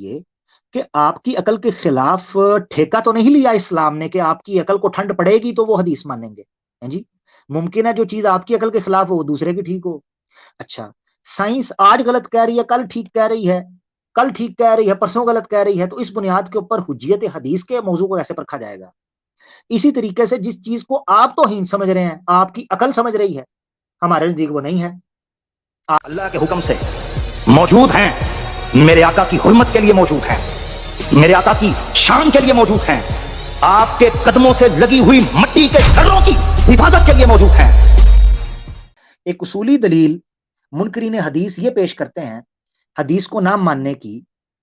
چاہیے کہ آپ کی عقل کے خلاف ٹھیکہ تو نہیں لیا اسلام نے کہ آپ کی عقل کو ٹھنڈ پڑے گی تو وہ حدیث مانیں گے. جی ممکن ہے جو چیز آپ کی عقل کے خلاف ہو وہ دوسرے کی ٹھیک ہو. اچھا سائنس آج غلط کہہ رہی ہے کل ٹھیک کہہ رہی ہے, کل ٹھیک کہہ رہی ہے پرسوں غلط کہہ رہی ہے, تو اس بنیاد کے اوپر حجیت حدیث کے موضوع کو کیسے پرکھا جائے گا؟ اسی طریقے سے جس چیز کو آپ توہین سمجھ رہے ہیں آپ کی عقل سمجھ رہی ہے, ہمارے نزدیک وہ نہیں ہے. اللہ کے حکم سے موجود ہیں, میرے آقا کی حرمت کے لیے موجود ہیں, میرے آقا کی شان کے لیے موجود ہیں, آپ کے قدموں سے لگی ہوئی مٹی کے ڈھروں کی حفاظت کے لیے موجود ہیں. ایک اصولی دلیل منکرین حدیث یہ پیش کرتے ہیں حدیث کو نہ ماننے کی,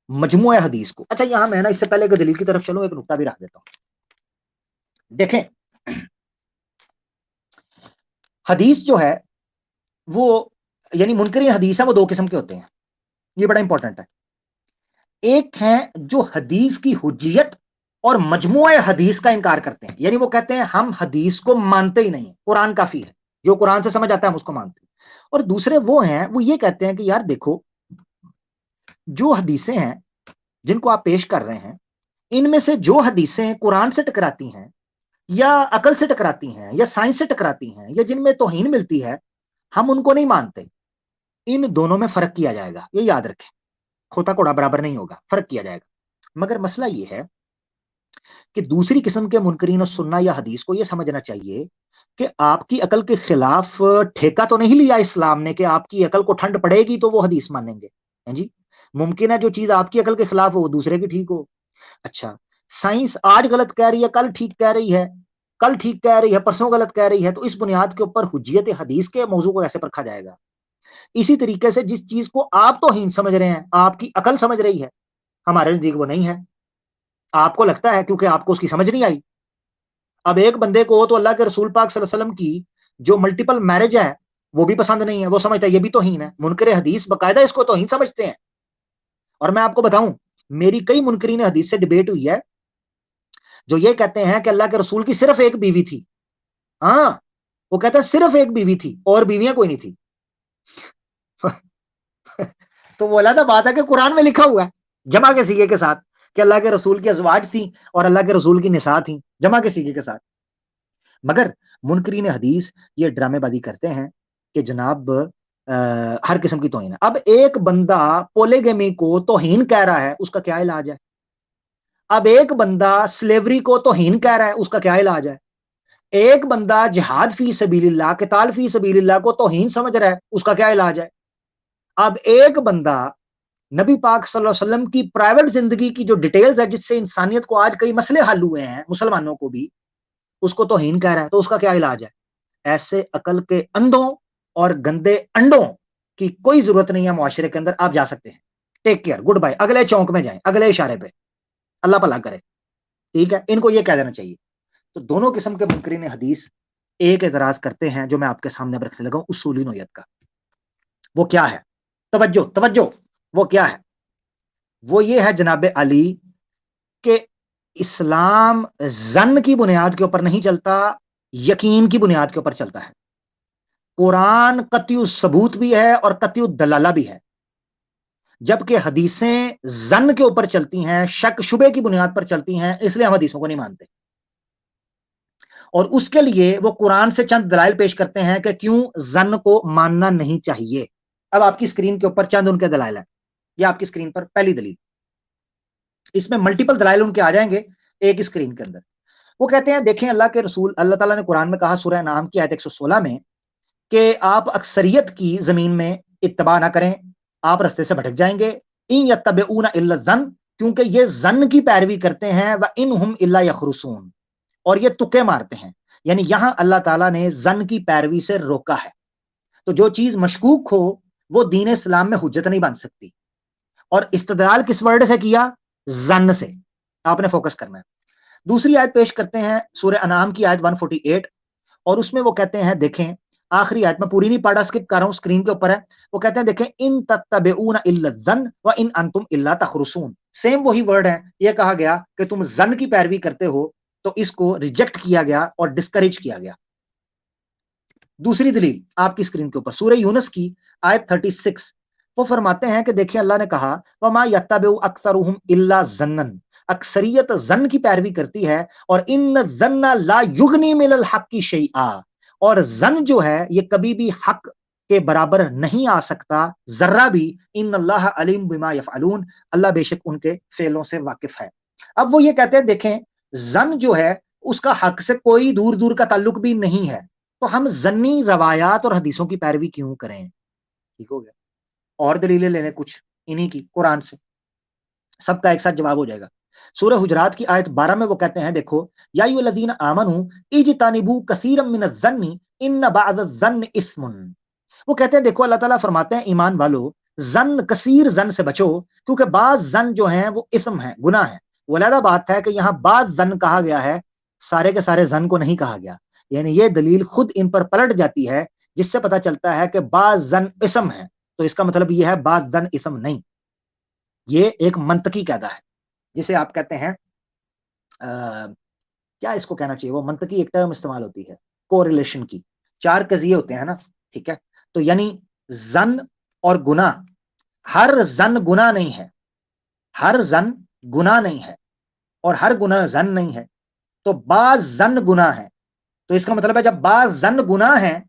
مجموعہ حدیث کو. اچھا یہاں میں نا اس سے پہلے کہ دلیل کی طرف چلوں ایک نقطہ بھی رکھ دیتا ہوں. دیکھیں حدیث جو ہے وہ یعنی منکرین حدیث ہے وہ دو قسم کے ہوتے ہیں, یہ بڑا امپورٹنٹ ہے. ایک ہیں جو حدیث کی حجیت اور مجموعہ حدیث کا انکار کرتے ہیں, یعنی وہ کہتے ہیں ہم حدیث کو مانتے ہی نہیں, قرآن کافی ہے, جو قرآن سے سمجھ آتا ہے ہم اس کو مانتے ہیں. اور دوسرے وہ ہیں وہ یہ کہتے ہیں کہ یار دیکھو جو حدیثیں ہیں جن کو آپ پیش کر رہے ہیں ان میں سے جو حدیثیں قرآن سے ٹکراتی ہیں یا عقل سے ٹکراتی ہیں یا سائنس سے ٹکراتی ہیں یا جن میں توہین ملتی ہے ہم ان کو نہیں مانتے. ان دونوں میں فرق کیا جائے گا, یہ یاد رکھیں, کھوتا کوڑا برابر نہیں ہوگا, فرق کیا جائے گا. مگر مسئلہ یہ ہے کہ دوسری قسم کے منکرین و سنہ یا حدیث کو یہ سمجھنا چاہیے کہ آپ کی عقل کے خلاف ٹھیکہ تو نہیں لیا اسلام نے کہ آپ کی عقل کو ٹھنڈ پڑے گی تو وہ حدیث مانیں گے. جی ممکن ہے جو چیز آپ کی عقل کے خلاف ہو وہ دوسرے کی ٹھیک ہو. اچھا سائنس آج غلط کہہ رہی ہے کل ٹھیک کہہ رہی ہے, کل ٹھیک کہہ رہی ہے پرسوں غلط کہہ رہی ہے, تو اس بنیاد کے اوپر حجیت حدیث کے موضوع کو کیسے پرکھا جائے گا؟ اسی طریقے سے جس چیز کو آپ توہین سمجھ رہے ہیں آپ کی عقل سمجھ رہی ہے, ہمارے نزدیک وہ نہیں ہے. آپ کو لگتا ہے کیونکہ آپ کو اس کی سمجھ نہیں آئی. اب ایک بندے کو تو اللہ کے رسول پاک صلی اللہ علیہ وسلم کی جو ملٹیپل میرج ہے وہ بھی پسند نہیں ہے, وہ سمجھتا ہے یہ بھی توہین ہے. منکر حدیث باقاعدہ اس کو توہین سمجھتے ہیں. اور میں آپ کو بتاؤں میری کئی منکرین حدیث سے ڈیبیٹ ہوئی ہے جو یہ کہتے ہیں کہ اللہ کے رسول کی صرف ایک بیوی تھی. ہاں وہ کہتا ہے صرف ایک بیوی تھی اور بیویاں کوئی نہیں تھی. تو وہ علیحدہ بات ہے کہ قرآن میں لکھا ہوا ہے جمع کے سیغے کے ساتھ کہ اللہ کے رسول کی ازواج تھیں اور اللہ کے رسول کی نساء تھیں, جمع کے سیغے کے ساتھ. مگر منکرین حدیث یہ ڈرامے بازی کرتے ہیں کہ جناب ہر قسم کی توہین ہے. اب ایک بندہ پولیگمی کو توہین کہہ رہا ہے اس کا کیا علاج ہے؟ اب ایک بندہ سلیوری کو توہین کہہ رہا ہے اس کا کیا علاج ہے؟ ایک بندہ جہاد فی سبیل اللہ قتال فی سبیل اللہ کو توہین سمجھ رہا ہے اس کا کیا علاج ہے؟ اب ایک بندہ نبی پاک صلی اللہ علیہ وسلم کی پرائیویٹ زندگی کی جو ڈیٹیلز ہے جس سے انسانیت کو آج کئی مسئلے حل ہوئے ہیں مسلمانوں کو بھی, اس کو توہین کہہ رہا ہے تو اس کا کیا علاج ہے؟ ایسے عقل کے اندھوں اور گندے انڈوں کی کوئی ضرورت نہیں ہے معاشرے کے اندر. آپ جا سکتے ہیں, ٹیک کیئر, گڈ بائی, اگلے چونک میں جائیں, اگلے اشارے پہ, اللہ بھلا کرے. ٹھیک ہے, ان کو یہ کہہ دینا چاہیے. تو دونوں قسم کے منکرین حدیث ایک اعتراض کرتے ہیں جو میں آپ کے سامنے رکھنے لگا ہوں اصولی نوعیت کا. وہ کیا ہے؟ توجہ وہ کیا ہے؟ وہ یہ ہے جناب علی کہ اسلام ظن کی بنیاد کے اوپر نہیں چلتا, یقین کی بنیاد کے اوپر چلتا ہے. قرآن قطعی الثبوت بھی ہے اور قطعی الدلالہ بھی ہے, جبکہ حدیثیں ظن کے اوپر چلتی ہیں, شک شبے کی بنیاد پر چلتی ہیں, اس لیے ہم حدیثوں کو نہیں مانتے. اور اس کے لیے وہ قرآن سے چند دلائل پیش کرتے ہیں کہ کیوں ظن کو ماننا نہیں چاہیے. اب آپ کی اسکرین کے اوپر چند ان کے دلائل ہیں, یہ آپ کی اسکرین پر پہلی دلیل, اس میں ملٹیپل دلائل ان کے آ جائیں گے ایک اسکرین کے اندر. وہ کہتے ہیں دیکھیں اللہ کے رسول اللہ تعالیٰ نے قرآن میں کہا سورہ انعام کی آیت 116 میں کہ آپ اکثریت کی زمین میں اتباع نہ کریں, آپ رستے سے بھٹک جائیں گے. ان یتبعون الا الظن, کیونکہ یہ ظن کی پیروی کرتے ہیں, وانہم الا یخرصون, اور یہ تکے مارتے ہیں. یعنی یہاں اللہ تعالیٰ نے ظن کی پیروی سے روکا ہے. تو جو چیز مشکوک ہو وہ دین اسلام میں حجت نہیں بن سکتی. اور استدلال کس ورڈ سے کیا؟ ظن سے. آپ نے فوکس کرنا ہے. دوسری آیت پیش کرتے ہیں سورہ انعام کی آیت 148, اور اس میں وہ کہتے ہیں دیکھیں آخری آیت میں پوری نہیں پڑھا, سکپ کر رہا ہوں, اسکرین کے اوپر ہے. وہ کہتے ہیں دیکھیں ان تتبعون الا الظن وان انتم الا تخرصون. سیم وہی ورڈ ہے, یہ کہا گیا کہ تم ظن کی پیروی کرتے ہو, تو اس کو ریجیکٹ کیا گیا اور ڈسکریج کیا گیا. دوسری دلیل آپ کی اسکرین کے اوپر سورہ یونس کی آیت 36, وہ فرماتے ہیں کہ دیکھیں اللہ نے کہا وما یتبع اکثرهم الا ظنا، اکثریت ظن کی پیروی کرتی ہے، اور ان الظن لا یغنی من الحق شیئا، اور ظن جو ہے یہ کبھی بھی حق کے برابر نہیں آ سکتا ذرہ بھی، ان اللہ علیم بما یفعلون، اللہ بے شک ان کے فعلوں سے واقف ہے۔ اب وہ یہ کہتے ہیں دیکھیں ظن جو ہے اس کا حق سے کوئی دور دور کا تعلق بھی نہیں ہے، تو ہم ظنی روایات اور حدیثوں کی پیروی کیوں کریں؟ ٹھیک ہو گیا، اور دلیلیں لے لیں کچھ انہی کی قرآن سے، سب کا ایک ساتھ جواب ہو جائے گا۔ سورہ حجرات کی آیت 12 میں وہ کہتے ہیں دیکھو یا ایھا الذین آمنوا اجتنبوا کثیرا من الظن ان بعض الظن اثم، وہ کہتے ہیں دیکھو اللہ تعالیٰ فرماتے ہیں ایمان والو ظن، کثیر ظن سے بچو، کیونکہ بعض ظن جو ہیں وہ اسم ہیں، گناہ ہیں۔ وہ علیحدہ بات ہے کہ یہاں بعض ظن کہا گیا ہے، سارے کے سارے ظن کو نہیں کہا گیا، یعنی یہ دلیل خود ان پر پلٹ جاتی ہے، جس سے پتہ چلتا ہے کہ بعض ظن اسم ہے، تو اس کا مطلب یہ ہے بعض ظن اسم نہیں۔ یہ ایک منطقی قاعدہ ہے، جسے آپ کہتے ہیں کیا اس کو کہنا چاہیے، وہ منطقی ایک ٹرم استعمال ہوتی ہے کوریلیشن کی، چار قضیے ہوتے ہیں نا، ٹھیک ہے، تو یعنی ظن اور گناہ، ہر ظن گناہ نہیں ہے، ہر ظن گناہ نہیں ہے، اور ہر گناہ ظن نہیں ہے، تو بعض ظن گناہ ہے، تو اس کا مطلب ہے جب بعض ظن گناہ ہے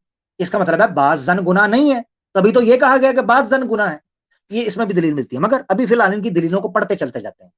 اس کا مطلب ہے بعض ظن گناہ نہیں ہے، تبھی تو یہ کہا گیا کہ بعض ظن گناہ ہے، یہ اس میں بھی دلیل ملتی ہے، مگر ابھی فی الحال ان کی دلیلوں کو پڑھتے چلتے جاتے ہیں۔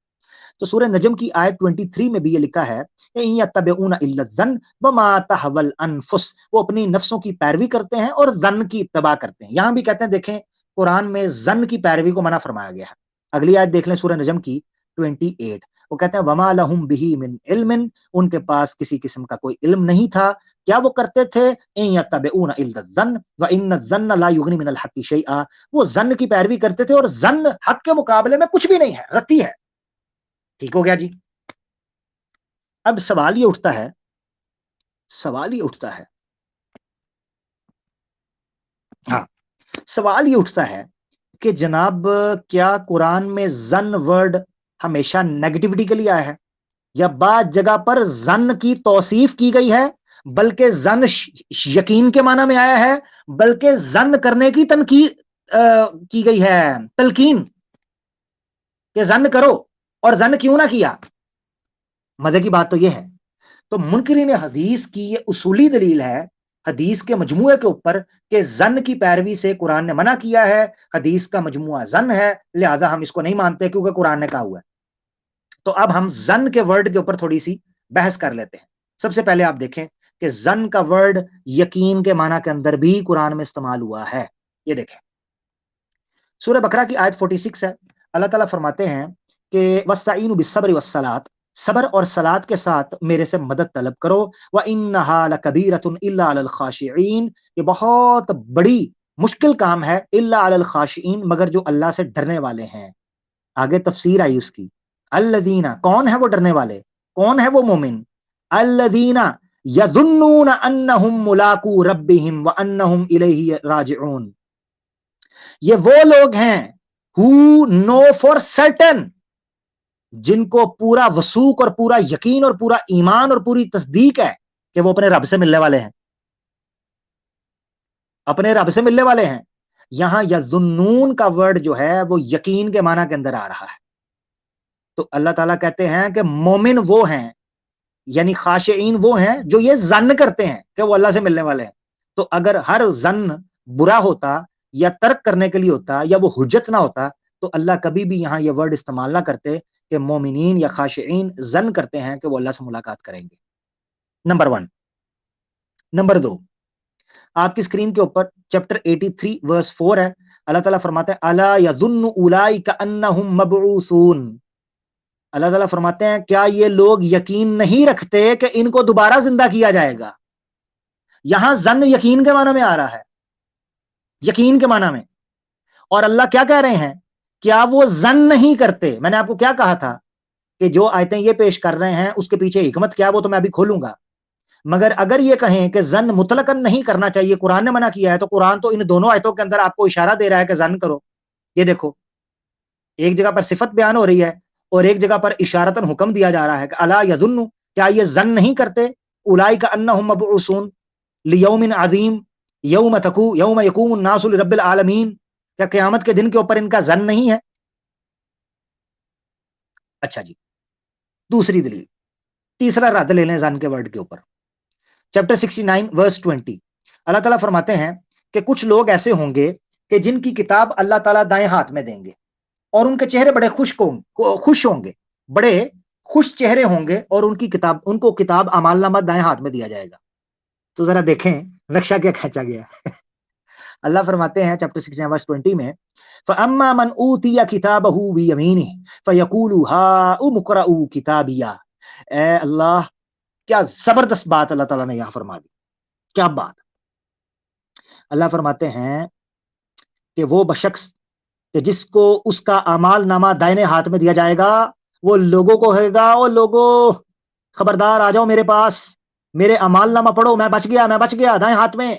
تو سورہ نجم کی آیت 23 میں بھی یہ لکھا ہے ان یتبعون الا الظن وما تهوى الانفس، وہ اپنی نفسوں کی پیروی کرتے ہیں اور ظن کی اتباع کرتے ہیں۔ یہاں بھی کہتے ہیں دیکھیں قرآن میں ظن کی پیروی کو منع فرمایا گیا ہے۔ اگلی آیت دیکھ لیں سورہ نجم کی 28، وہ کہتے ہیں وما لهم به من علم، ان کے پاس کسی قسم کا کوئی علم نہیں تھا، کیا وہ کرتے تھے ان یتبعون الا الظن وان الظن لا یغنی من الحق شیئا، وہ ظن کی پیروی کرتے تھے اور ظن حق کے مقابلے میں کچھ بھی نہیں ہے، رتی ہے۔ ٹھیک ہو گیا جی، اب سوال یہ اٹھتا ہے، ہاں سوال یہ اٹھتا ہے کہ جناب کیا قرآن میں ظن ورڈ ہمیشہ نیگیٹیوٹی کے لیے آیا ہے، یا بعض جگہ پر ظن کی توصیف کی گئی ہے، بلکہ ظن یقین کے معنی میں آیا ہے، بلکہ ظن کرنے کی تنقید کی گئی ہے، تلقین کہ ظن کرو، اور ظن کیوں نہ کیا؟ مزے کی بات تو یہ ہے، تو منکرین حدیث کی یہ اصولی دلیل ہے حدیث کے مجموعے کے اوپر کہ ظن کی پیروی سے قرآن نے منع کیا ہے، حدیث کا مجموعہ ظن ہے، لہذا ہم اس کو نہیں مانتے کیونکہ قرآن نے کہا ہوا ہے۔ تو اب ہم ظن کے ورڈ کے اوپر تھوڑی سی بحث کر لیتے ہیں۔ سب سے پہلے آپ دیکھیں کہ ظن کا ورڈ یقین کے معنی کے اندر بھی قرآن میں استعمال ہوا ہے۔ یہ دیکھیں سورہ بقرہ کی آیت 46 ہے، اللہ تعالیٰ فرماتے ہیں کہ وَاسْتَعِینُوا بِالصَّبْرِ وَالصَّلَاةِ، صبر اور صلات کے ساتھ میرے سے مدد طلب کرو، وَإِنَّهَا لَكَبِيرَةٌ إِلَّا عَلَى الْخَاشِعِينَ، یہ بہت بڑی مشکل کام ہے، إِلَّا عَلَى الْخَاشِعِينَ، مگر جو اللہ سے ڈرنے والے ہیں۔ آگے تفسیر آئی اس کی، الذین، کون ہے وہ ڈرنے والے، کون ہے وہ مومن، الذین یظنون انہم ملاقو ربہم وانہم الیہ راجعون، یہ وہ لوگ ہیں who know for certain، جن کو پورا وثوق اور پورا یقین اور پورا ایمان اور پوری تصدیق ہے کہ وہ اپنے رب سے ملنے والے ہیں، اپنے رب سے ملنے والے ہیں۔ یہاں یظنون کا ورڈ جو ہے وہ یقین کے معنی کے اندر آ رہا ہے، تو اللہ تعالیٰ کہتے ہیں کہ مومن وہ ہیں، یعنی خاشعین وہ ہیں جو یہ ظن کرتے ہیں کہ وہ اللہ سے ملنے والے ہیں۔ تو اگر ہر ظن برا ہوتا یا ترک کرنے کے لیے ہوتا یا وہ حجت نہ ہوتا تو اللہ کبھی بھی یہاں یہ ورڈ استعمال نہ کرتے کہ مومنین یا خاشعین ظن کرتے ہیں کہ وہ اللہ سے ملاقات کریں گے۔ نمبر 1۔ نمبر 2، آپ کی اسکرین کے اوپر چیپٹر 83 ورس 4 ہے، اللہ تعالیٰ فرماتے ہیں الا یظن اولئک انہم مبعوثون، اللہ تعالیٰ فرماتے ہیں کیا یہ لوگ یقین نہیں رکھتے کہ ان کو دوبارہ زندہ کیا جائے گا۔ یہاں ظن یقین کے معنی میں آ رہا ہے، یقین کے معنی میں، اور اللہ کیا کہہ رہے ہیں، کیا وہ ظن نہیں کرتے؟ میں نے آپ کو کیا کہا تھا کہ جو آیتیں یہ پیش کر رہے ہیں اس کے پیچھے حکمت کیا وہ تو میں ابھی کھولوں گا، مگر اگر یہ کہیں کہ ظن مطلقاً نہیں کرنا چاہیے، قرآن نے منع کیا ہے، تو قرآن تو ان دونوں آیتوں کے اندر آپ کو اشارہ دے رہا ہے کہ ظن کرو۔ یہ دیکھو ایک جگہ پر صفت بیان ہو رہی ہے اور ایک جگہ پر اشارتاً حکم دیا جا رہا ہے کہ الا یظن، کیا یہ ظن نہیں کرتے، اولئک انہم مبعوثون لیوم عظیم یوم یقوم الناس لرب العالمین، کیا قیامت کے دن کے اوپر ان کا زن نہیں ہے؟ اچھا جی، دوسری دلیل، تیسرا رد لے لیں زن کے ورڈ کے اوپر. چیپٹر 69 ورس 20 اللہ تعالیٰ فرماتے ہیں کہ کچھ لوگ ایسے ہوں گے کہ جن کی کتاب اللہ تعالیٰ دائیں ہاتھ میں دیں گے اور ان کے چہرے بڑے خوش ہوں گے، بڑے خوش چہرے ہوں گے، اور ان کو کتاب اعمال نامہ دائیں ہاتھ میں دیا جائے گا. تو ذرا دیکھیں نقشہ کیا کھینچا گیا ہے. اللہ فرماتے ہیں چیپٹر 69 ورس 20 میں فَأَمَّا مَنْ أُوتِيَ كِتَابَهُ بِيَمِينِهِ فَيَقُولُ هَاؤُمُ اقْرَءُوا كِتَابِيَهْ. اے اللہ، کیا زبردست بات اللہ تعالیٰ نے یہاں فرما دی. کیا بات. اللہ فرماتے ہیں کہ وہ بشخص کہ جس کو اس کا اعمال نامہ دائنے ہاتھ میں دیا جائے گا، وہ لوگوں کو کہے گا، او لوگوں خبردار آ جاؤ میرے پاس، میرے اعمال نامہ پڑھو، میں بچ گیا دائیں ہاتھ میں.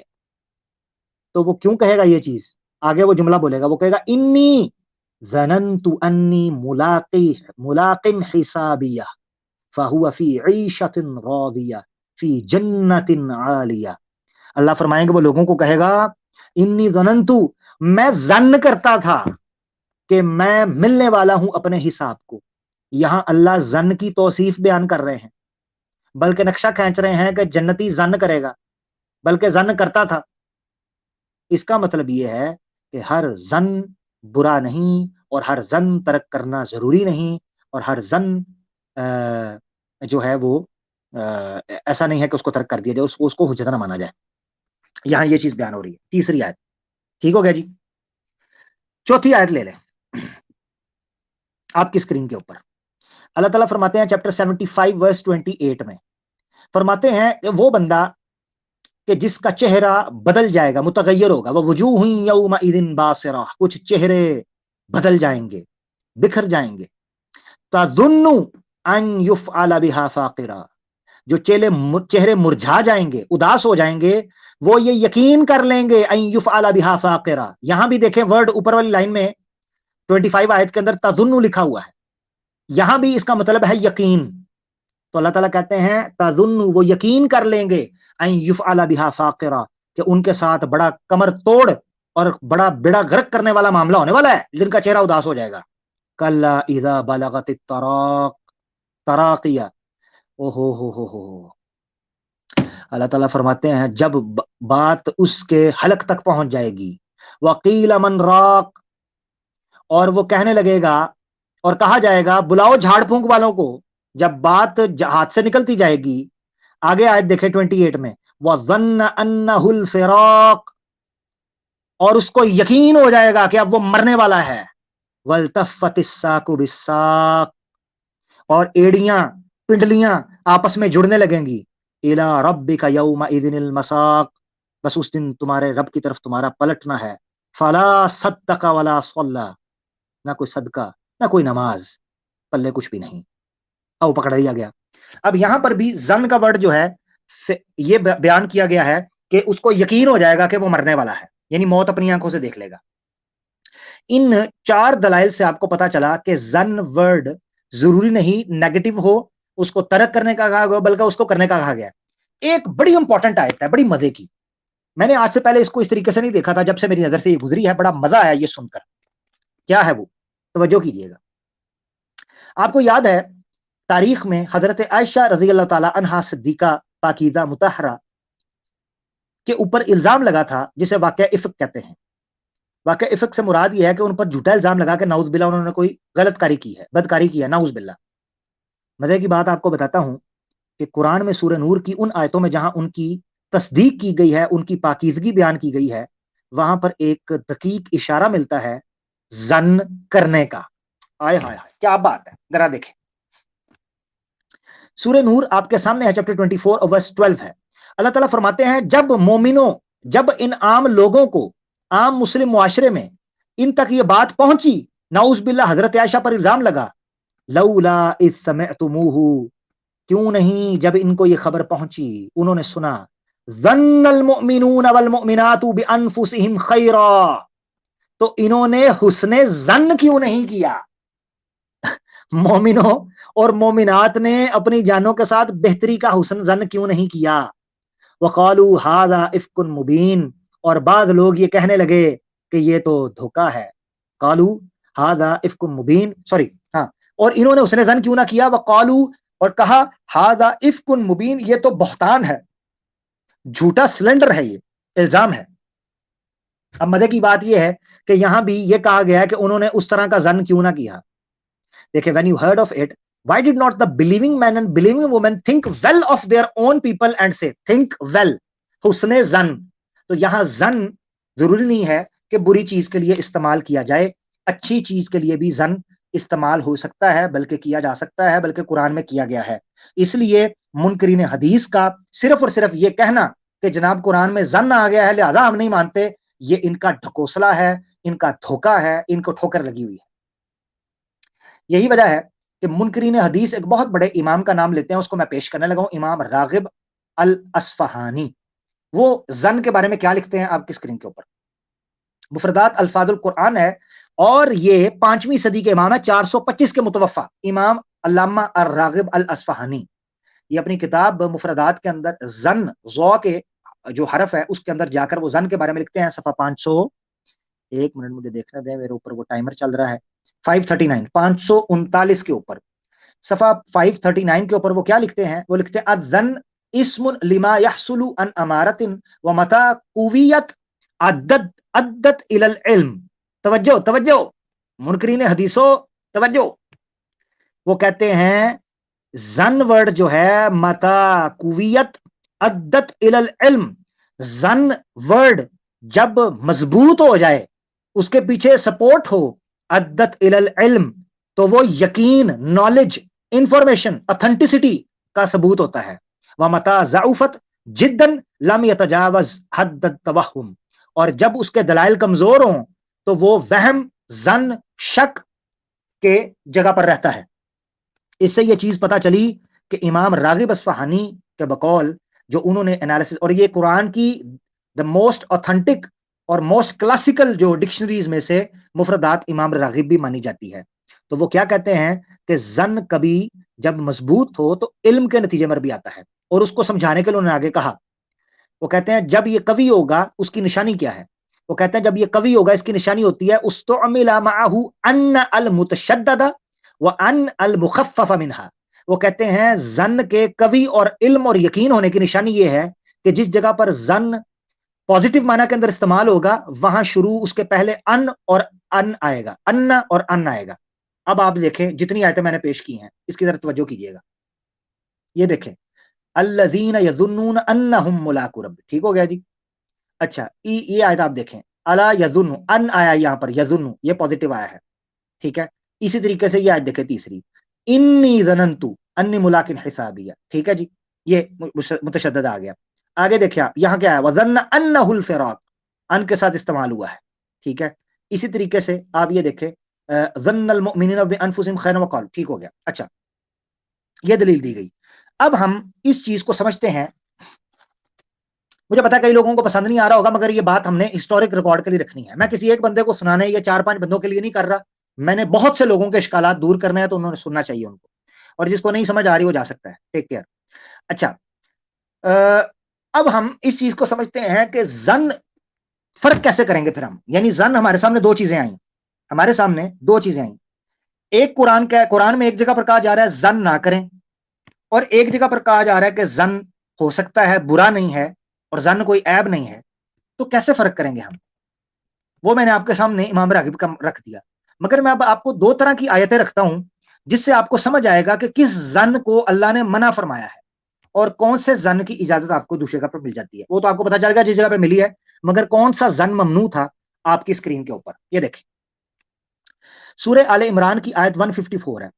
تو وہ کیوں کہے گا یہ چیز؟ آگے وہ جملہ بولے گا، وہ کہے گا انی ظننت انی ملاق حسابیہ فہو فی عیشۃ راضیہ فی جنت عالیہ. اللہ فرمائیں گے وہ لوگوں کو کہے گا انی ظننت، میں ظن کرتا تھا کہ میں ملنے والا ہوں اپنے حساب کو. یہاں اللہ ظن کی توصیف بیان کر رہے ہیں، بلکہ نقشہ کھینچ رہے ہیں کہ جنتی ظن کرے گا، بلکہ ظن کرتا تھا. اس کا مطلب یہ ہے کہ ہر ظن برا نہیں، اور ہر ظن ترک کرنا ضروری نہیں، اور ہر ظن جو ہے وہ ایسا نہیں ہے کہ اس کو ترک کر دیا جائے، اس کو حجت نہ مانا جائے. یہاں یہ چیز بیان ہو رہی ہے. تیسری آیت ٹھیک ہو گیا جی. چوتھی آیت لے لیں آپ کی اسکرین کے اوپر. اللہ تعالیٰ فرماتے ہیں چیپٹر 75 ورس 28 میں، فرماتے ہیں کہ وہ بندہ کہ جس کا چہرہ بدل جائے گا، متغیر ہوگا، وہ وجوہ یومئذ باصرہ، کچھ چہرے بدل جائیں گے، بکھر جائیں گے. تظن ان یفعل بها فاقرہ، جو چہرے مرجھا جائیں گے، اداس ہو جائیں گے، وہ یہ یقین کر لیں گے ان یفعل بها فاقرہ. یہاں بھی دیکھیں ورڈ اوپر والی لائن میں 25 آیت کے اندر تظن لکھا ہوا ہے، یہاں بھی اس کا مطلب ہے یقین. تو اللہ تعالیٰ کہتے ہیں تظن، وہ یقین کر لیں گے ان یفعل بها فاقرہ، کہ ان کے ساتھ بڑا کمر توڑ اور بڑا بیڑا غرق کرنے والا معاملہ ہونے والا ہے، جن کا چہرہ اداس ہو جائے گا. کلا اذا بلغت التراقیہ، او ہو. اللہ تعالیٰ فرماتے ہیں جب بات اس کے حلق تک پہنچ جائے گی، وقیل من راق، اور وہ کہنے لگے گا اور کہا جائے گا بلاؤ جھاڑ پھونک والوں کو. جب بات ہاتھ سے نکلتی جائے گی، آگے آیت دیکھیں 28 میں، وَظَنَّ أَنَّهُ الْفِرَاقُ، اور اس کو یقین ہو جائے گا کہ اب وہ مرنے والا ہے. وَالْتَفَّتِ السَّاقُ بِالسَّاقِ، اور ایڑیاں پنڈلیاں آپس میں جڑنے لگیں گی. إِلَىٰ رَبِّكَ يَوْمَئِذٍ الْمَسَاقُ، بس اس دن تمہارے رب کی طرف تمہارا پلٹنا ہے. فَلَا صَدَّقَ وَلَا صَلَّىٰ، نہ کوئی صدقہ نہ کوئی نماز، پلے کچھ بھی نہیں. او پکڑ دیا گیا. اب یہاں پر بھی زن کا ورڈ جو ہے یہ بیان کیا گیا ہے کہ اس کو یقین ہو جائے گا کہ وہ مرنے والا ہے، یعنی موت اپنی آنکھوں سے دیکھ لے گا. ان 4 دلائل سے آپ کو پتا چلا کہ زن ورڈ ضروری نہیں نیگیٹو ہو، اس کو ترک کرنے کا کہا گیا، بلکہ اس کو کرنے کا کہا گیا. ایک بڑی امپورٹنٹ آیت ہے، بڑی مزے کی. میں نے آج سے پہلے اس کو اس طریقے سے نہیں دیکھا تھا، جب سے میری نظر سے یہ گزری ہے بڑا مزہ آیا یہ سن کر. کیا ہے وہ؟ توجہ کیجئے گا. آپ کو یاد ہے تاریخ میں حضرت عائشہ رضی اللہ تعالی عنہا صدیقہ پاکیزہ مطہرہ کے اوپر الزام لگا تھا، جسے واقعہ افک کہتے ہیں. واقعہ افک سے مراد یہ ہے کہ ان پر جھوٹا الزام لگا کہ نعوذ باللہ انہوں نے کوئی غلط کاری کی ہے، بدکاری کی ہے، نعوذ باللہ. مزے کی بات آپ کو بتاتا ہوں کہ قرآن میں سورہ نور کی ان آیتوں میں جہاں ان کی تصدیق کی گئی ہے، ان کی پاکیزگی بیان کی گئی ہے، وہاں پر ایک دقیق اشارہ ملتا ہے زن کرنے کا. آئے ہائے ہائے کیا بات ہے، ذرا دیکھیں. سورہ نور آپ کے سامنے ہے، چیپٹر 24 اور ورس 12 ہے. اللہ تعالیٰ فرماتے ہیں جب مومنوں، جب ان عام لوگوں کو، عام مسلم معاشرے میں ان تک یہ بات پہنچی، نعوذ باللہ حضرت عائشہ پر الزام لگا، لولا اذ سمعتموہ، کیوں نہیں جب ان کو یہ خبر پہنچی، انہوں نے سنا، ظن المؤمنون والمؤمنات بانفسہم خیرا، تو انہوں نے حسن ظن کیوں نہیں کیا؟ مومنوں اور مومنات نے اپنی جانوں کے ساتھ بہتری کا حسن ظن کیوں نہیں کیا؟ وقالوا ھذا افک مبین، اور بعض لوگ یہ کہنے لگے کہ یہ تو دھوکا ہے. قالو ھذا افک مبین، سوری ہاں، اور انہوں نے حسن ظن کیوں نہ کیا، وقالو اور کہا ھذا افک مبین، یہ تو بہتان ہے، جھوٹا سلنڈر ہے، یہ الزام ہے. اب مزے کی بات یہ ہے کہ یہاں بھی یہ کہا گیا ہے کہ انہوں نے اس طرح کا ظن کیوں نہ کیا. دیکھیں when you heard of it why did not the believing men and believing women think well of their own people and say think well. حسن ظن، تو یہاں ظن ضروری نہیں ہے کہ بری چیز کے لیے استعمال کیا جائے، اچھی چیز کے لیے بھی ظن استعمال ہو سکتا ہے، بلکہ کیا جا سکتا ہے، بلکہ قرآن میں کیا گیا ہے. اس لیے منکرین حدیث کا صرف اور صرف یہ کہنا کہ جناب قرآن میں ظن آ گیا ہے لہذا ہم نہیں مانتے، یہ ان کا ڈھکوسلا ہے، ان کا دھوکا ہے، ان کو ٹھوکر لگی ہوئی ہے. یہی وجہ ہے کہ منکرین حدیث ایک بہت بڑے امام کا نام لیتے ہیں، اس کو میں پیش کرنے لگا ہوں، امام راغب الاصفہانی. وہ ظن کے بارے میں کیا لکھتے ہیں آپ کی اسکرین کے اوپر. مفردات الفاظ القرآن ہے، اور یہ 5ویں صدی کے امام ہے، 425 کے متوفا امام علامہ الراغب الاصفہانی. یہ اپنی کتاب مفردات کے اندر ظن، ضو کے جو حرف ہے اس کے اندر جا کر وہ ظن کے بارے میں لکھتے ہیں. صفحہ 500، ایک منٹ مجھے دیکھنا دیں، میرے اوپر وہ ٹائمر چل رہا ہے، 539 539 کے اوپر، صفحہ 539 کے اوپر وہ کیا لکھتے ہیں، وہ لکھتے ہیں الظن اسم لما يحصل عن امارت ومتى قویت عدت الى العلم. توجہ توجہ منکرین حدیثوں، توجہ. وہ کہتے ہیں ظن ورڈ جو ہے متا قویت عدت الى العلم، ظن ورڈ جب مضبوط ہو جائے، اس کے پیچھے سپورٹ ہو، عدت الى العلم، تو وہ یقین، نالج، انفارمیشن، اتھینٹسٹی کا ثبوت ہوتا ہے. ومتا ضعفت جدا لم يتجاوز حد التوہم، اور جب اس کے دلائل کمزور ہوں تو وہ وہم، ظن، شک کے جگہ پر رہتا ہے. اس سے یہ چیز پتا چلی کہ امام راغب اصفہانی کے بقول جو انہوں نے انالیسس، اور یہ قرآن کی دا موسٹ اوتھینٹک اور موسٹ کلاسیکل جو ڈکشنریز میں سے مفردات امام راغب بھی مانی جاتی ہے. تو وہ کیا کہتے ہیں کہ ظن کبھی جب مضبوط ہو تو علم کے نتیجے میں بھی آتا ہے، اور اس کو سمجھانے کے لیے انہوں نے آگے کہا، وہ کہتے ہیں جب یہ قوی ہوگا اس کی نشانی کیا ہے، وہ کہتے ہیں جب یہ قوی ہوگا اس کی نشانی ہوتی ہے استعمل معه ان المتشدد وان المخفف منها. وہ کہتے ہیں ظن کے قوی اور علم اور یقین ہونے کی نشانی یہ ہے کہ جس جگہ پر ظن پازیٹیو معنی کے اندر استعمال ہوگا وہاں شروع اس کے پہلے ان اور ان آئے گا، ان اور ان آئے گا. اب آپ دیکھیں جتنی آیتیں میں نے پیش کی ہیں اس کی طرف توجہ کیجئے گا. یہ دیکھیں الذین یظنون انہم ملاقو رب، ٹھیک ہو گیا جی. اچھا یہ آیت آپ دیکھیں، الا یظن، ان آیا یہاں پر، یظن یہ پازیٹیو آیا ہے، ٹھیک ہے. اسی طریقے سے یہ آیت دیکھیں تیسری، انی ظننت انی ملاق حسابیہ، ٹھیک ہے جی، یہ متشدد آ گیا. آگے دیکھیں آپ یہاں کیا ہے، وظن انہ الفراق، ان کے ساتھ استعمال ہوا ہے، ٹھیک ہے. اسی طریقے سے آپ یہ دیکھیں ظن المؤمنین بانفسہم خیرا وقالوا، ٹھیک ہو گیا. اچھا یہ دلیل دی گئی. اب ہم اس چیز کو سمجھتے ہیں. مجھے پتا کئی لوگوں کو پسند نہیں آ رہا ہوگا، مگر یہ بات ہم نے ہسٹورک ریکارڈ کے لیے رکھنی ہے. میں کسی ایک بندے کو سنانے یا 4-5 بندوں کے لیے نہیں کر رہا، میں نے بہت سے لوگوں کے اشکالات دور کرنے ہیں، تو انہوں نے سننا چاہیے ان کو، اور جس کو نہیں سمجھ آ رہی وہ جا سکتا ہے. Take care. اچھا اب ہم اس چیز کو سمجھتے ہیں کہ ظن فرق کیسے کریں گے پھر ہم، یعنی ظن ہمارے سامنے دو چیزیں آئیں، ہمارے سامنے دو چیزیں آئیں. ایک قرآن میں ایک جگہ پر کہا جا رہا ہے ظن نہ کریں، اور ایک جگہ پر کہا جا رہا ہے کہ ظن ہو سکتا ہے، برا نہیں ہے، اور ظن کوئی عیب نہیں ہے. تو کیسے فرق کریں گے ہم، وہ میں نے آپ کے سامنے امام راغب کا رکھ دیا. مگر میں اب آپ کو دو طرح کی آیتیں رکھتا ہوں جس سے آپ کو سمجھ آئے گا کہ کس ظن کو اللہ نے منع فرمایا ہے اور کون سے ظن کی اجازت آپ کو دوسری جگہ پر مل جاتی ہے. وہ تو آپ کو پتہ چل گا جس جگہ پہ ملی ہے، مگر کون سا ظن ممنوع تھا آپ کی اسکرین کے اوپر یہ دیکھیں. سورہ آل عمران کی آیت 154 ہے.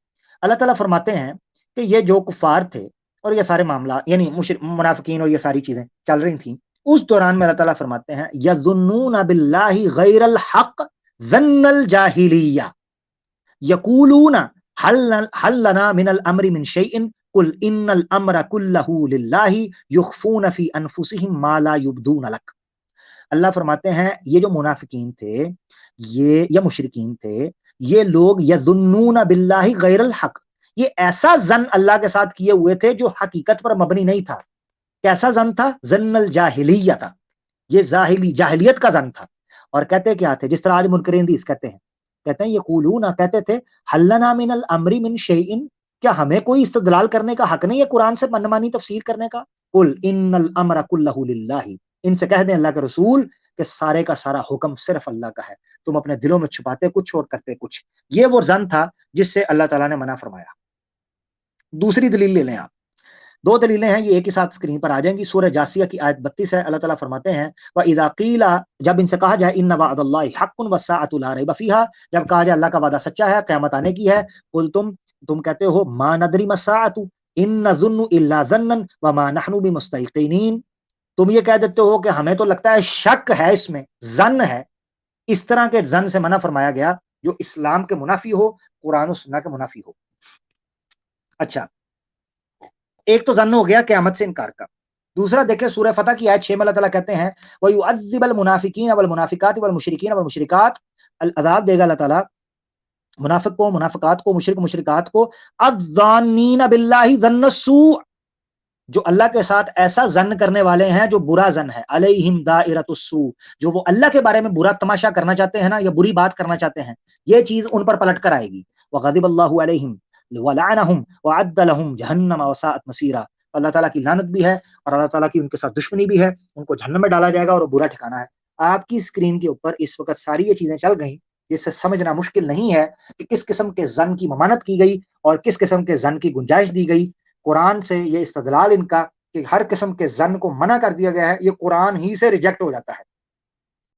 اللہ تعالیٰ فرماتے ہیں کہ یہ جو کفار تھے اور یہ سارے معاملات یعنی منافقین اور یہ ساری چیزیں چل رہی تھیں، اس دوران میں اللہ تعالیٰ فرماتے ہیں یظنون باللہ غیر الحق ظن الجاہلیہ یقولون حل لنا من الامر من شیء قل ان الامر کلہ للہ یخفون فی انفسہم ما لا یبدون لک. اللہ فرماتے ہیں یہ جو منافقین تھے یہ یا مشرکین تھے، یہ لوگ یظنون باللہ غیر الحق، یہ ایسا ظن اللہ کے ساتھ کیے ہوئے تھے جو حقیقت پر مبنی نہیں تھا. کیسا ظن تھا؟ ظن الجاہلیہ تھا، یہ جاہلیت کا ظن تھا. اور کہتے کیا تھے؟ جس طرح آج منکرین حدیث کہتے ہیں، کہتے ہیں یقولون، کہتے تھے حل لنا من الامر من شیء، کیا ہمیں کوئی استدلال کرنے کا حق نہیں ہے قرآن سے منمانی تفسیر کرنے کا؟ قل ان الامر کلہ للہ، ان سے کہہ دیں اللہ کے رسول کہ سارے کا سارا حکم صرف اللہ کا ہے، تم اپنے دلوں میں چھپاتے کچھ اور کرتے کچھ۔ یہ وہ زن تھا جس سے اللہ تعالیٰ نے منع فرمایا۔ دوسری دلیل لے لیں آپ، دو دلیلیں ہیں، یہ ایک ہی ساتھ اسکرین پر آ جائیں گی۔ سورہ جاسیہ کی آیت 32 ہے، اللہ تعالیٰ فرماتے ہیں وَإِذَا قِيلَ، جب ان سے کہا جائے إِنَّ وَعْدَ اللَّهِ حَقٌّ وَالسَّاعَةُ لَا رَيْبَ فِيهَا، جب کہا جائے اللہ کا وعدہ سچا ہے، قیامت آنے کی ہے، تم کہتے ہو مَا نَدْرِي مَا السَّاعَةُ إِن نَظُنُّ إِلَّا ظَنًّا وَمَا نَحْنُ بِمُسْتَيْقِنِينَ، تم یہ کہہ دیتے ہو کہ ہمیں تو لگتا ہے، شک ہے اس میں، ظن ہے۔ اس طرح کے ظن سے منع فرمایا گیا جو اسلام کے منافی ہو، قرآن و سنہ کے منافی ہو۔ اچھا، ایک تو ظن ہو گیا قیامت سے انکار کا۔ دوسرا دیکھیں سورہ فتح کی آیت 6 میں اللہ تعالیٰ کہتے ہیں وَيُعَذِّبَ الْمُنَافِقِينَ وَالْمُنَافِقَاتِ وَالْمُشْرِكِينَ وَالْمُشْرِكَاتِ، العذاب دے گا اللہ تعالیٰ منافق کو، منافقات کو، مشرک مشرکات کو، الظانین باللہ ظن السوء، جو اللہ کے ساتھ ایسا ظن کرنے والے ہیں جو برا ظن ہے، علیہم دائرۃ السوء، جو وہ اللہ کے بارے میں برا تماشا کرنا چاہتے ہیں نا، یا بری بات کرنا چاہتے ہیں، یہ چیز ان پر پلٹ کر آئے گی۔ وغضب اللہ علیہم ولعنہم وعد لہم جہنم وساءت مصیرا، اللہ تعالیٰ کی لعنت بھی ہے اور اللہ تعالیٰ کی ان کے ساتھ دشمنی بھی ہے، ان کو جہنم میں ڈالا جائے گا اور وہ برا ٹھکانہ ہے۔ آپ کی اسکرین کے اوپر اس وقت ساری یہ چیزیں چل گئیں، جس سے سمجھنا مشکل نہیں ہے کہ کس قسم کے ظن کی ممانت کی گئی اور کس قسم کے ظن کی گنجائش دی گئی۔ قرآن سے یہ استدلال ان کا کہ ہر قسم کے ظن کو منع کر دیا گیا ہے، یہ قرآن ہی سے ریجیکٹ ہو جاتا ہے۔